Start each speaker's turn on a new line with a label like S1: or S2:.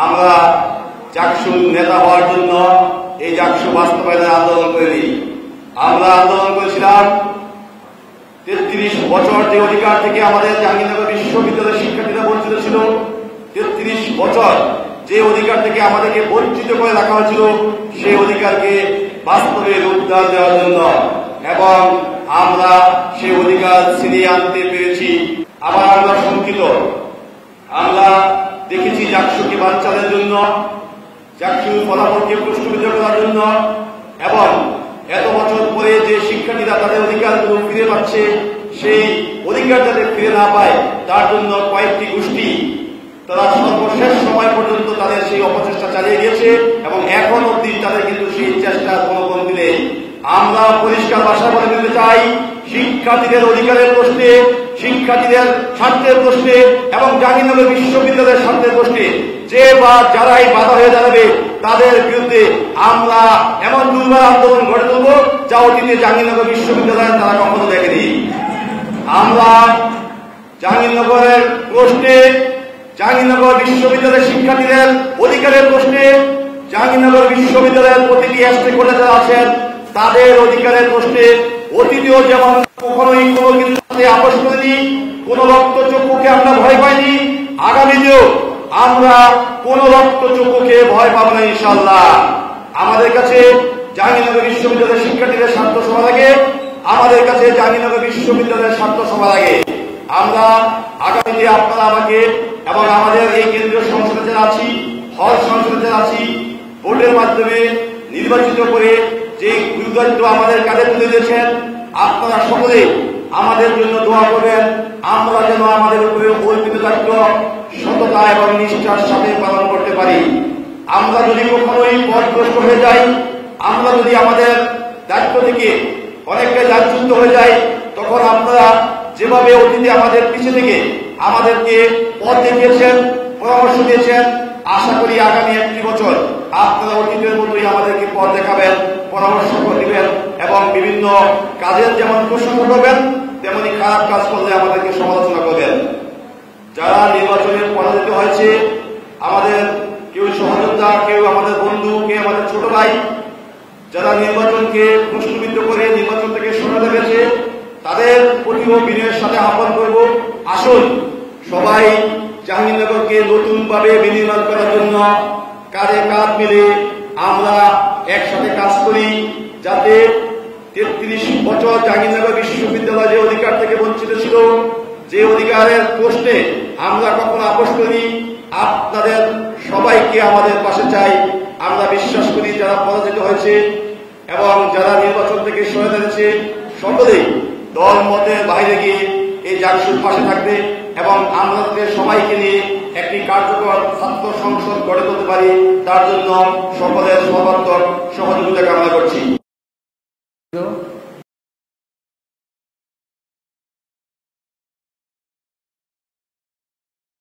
S1: আমরা জাকসুর নেতা হওয়ার জন্য এই জাকসু বাস্তবায়নের আন্দোলন করিনি। আমরা আন্দোলন করেছিলাম 33 বছর যে অধিকার থেকে আমাদের জাহাঙ্গীরনগর বিশ্ববিদ্যালয়ের শিক্ষার্থীরা বঞ্চিত ছিল, 33 বছর যে অধিকার থেকে আমাদেরকে বঞ্চিত করে রাখা হয়েছিল, সেই অধিকারকে বাস্তবে রূপদান দেওয়ার জন্য এবং আমরা সেই অধিকার ছিনিয়ে আনতে পেরেছি। আবার আমরা শঙ্কিত, আমরা দেখেছি জাকসুকে বানচালের জন্য, জাকসুর ফলাফলকে প্রশ্নবিদ্ধ করার জন্য এবং এত বছর পরে যে শিক্ষার্থীরা তাদের অধিকারগুলো ফিরে পাচ্ছে, সেই অধিকার যাতে ফিরে না পায় তার জন্য কয়েকটি গোষ্ঠী তারা সর্বশেষ সময় পর্যন্ত তাদের সেই অপচেষ্টা চালিয়ে গিয়েছে এবং এখন অব্দি তাদের কিন্তু সেই চেষ্টার কোনো কমতি নেই। আমরা পরিষ্কার ভাষা বলে দিতে চাই, শিক্ষার্থীদের অধিকারের প্রশ্নে, শিক্ষার্থীদের স্বার্থের প্রশ্নে এবং জাহাঙ্গীরনগর বিশ্ববিদ্যালয়ের স্বার্থের প্রশ্নে যে বা যারাই বাধা হয়ে দাঁড়াবে তাদের বিরুদ্ধে আমরা এমন দুর্বার আন্দোলন গড়ে তুলব যা অতীতে জাহাঙ্গীরনগর বিশ্ববিদ্যালয়ে তারা কখনো দেখেনি। আমরা জাহাঙ্গীরনগরের প্রশ্নে, জাহাঙ্গীরনগর বিশ্ববিদ্যালয়ের শিক্ষার্থীদের অধিকারের প্রশ্নে, জাহাঙ্গীরনগর বিশ্ববিদ্যালয়ের প্রতিটি স্টেকহোল্ডার যারা আছেন তাদের অধিকারের প্রশ্নে অতীতেও যেমন কখনোই কোনো কিছুতে আপোষ করিনি, কোন রক্তচক্ষুকে আমরা ভয় পাইনি, আগামীতেও আমরা কোন রক্তচক্ষুকে ভয় পাবো না ইনশাআল্লাহ। আমাদের কাছে জাহাঙ্গীরনগর বিশ্ববিদ্যালয়ের শিক্ষার্থীদের স্বার্থ সভা লাগে, আমাদের কাছে জাহাঙ্গীরনগর বিশ্ববিদ্যালয়ের স্বার্থ সভা লাগে। আমরা আগামীতে আপনারা আমাকে এবং আমাদের এই কেন্দ্রীয় সংসদে যারা আছি, হল সংসদে যারা আছি, ভোটের মাধ্যমে নির্বাচিত করে যে গুরুদায়িত্ব আমাদের কাঁধে তুলে দিয়েছেন, আপনারা সকলে আমাদের জন্য দোয়া করবেন, আমরা যেন আমাদের উপরে অর্পিত দায়িত্ব সততা এবং নিষ্ঠার সাথে পালন করতে পারি। আমরা যদি কখনোই পথভ্রষ্ট হয়ে যাই, আমরা যদি আমাদের দায়িত্ব থেকে অনেকটাই লাঞ্ছিত হয়ে যাই, তখন আপনারা যেভাবে অতীতে আমাদের পিছিয়ে থেকে আমাদেরকে পথ দেখিয়েছেন, পরামর্শ দিয়েছেন, আশা করি আগামী একটি বছর আপনারা অতীতের মতোই আমাদেরকে পথ দেখাবেন, পরামর্শ দিবেন এবং বিভিন্ন কাজের যেমন প্রশংসা করবেন তেমনি খারাপ কাজ করলে আমাদেরকে সমালোচনা করবেন। যারা নির্বাচনে পরাজিত হয়েছে, আমাদের কেউ সহযোদ্ধা, কেউ আমাদের বন্ধু, কেউ আমাদের ছোট ভাই, যারা নির্বাচনকে প্রশ্নবিদ্ধ করে নির্বাচন থেকে সরে গেছে, তাদের প্রতিও বিনয়ের সাথে আহ্বান করব, আসুন সবাই জাহাঙ্গীরনগরকে নতুনভাবে বিনির্মাণ করার জন্য কাঁধে কাঁধ মিলে আমরা একসাথে কাজ করি, যাতে 33 বছর জাহাঙ্গীরনগর বিশ্ববিদ্যালয় যে অধিকার থেকে বঞ্চিত ছিল, যে অধিকারের প্রশ্নে আমরা কখনো আপোষ করি, আপনাদের সবাইকে আমাদের পাশে চাই। আমরা বিশ্বাস করি যারা পরাজিত হয়েছে এবং যারা নির্বাচন থেকে সরে দাঁড়িয়েছে সকলেই দল মতের বাইরে গিয়ে এই জাকসুর পাশে থাকবে এবং আমাদের সবাইকে নিয়ে একটি কার্যকর ছাত্র সংসদ গড়ে তুলতে পারি, তার জন্য সকলের সর্বাত্মক সহযোগিতা কামনা করছি।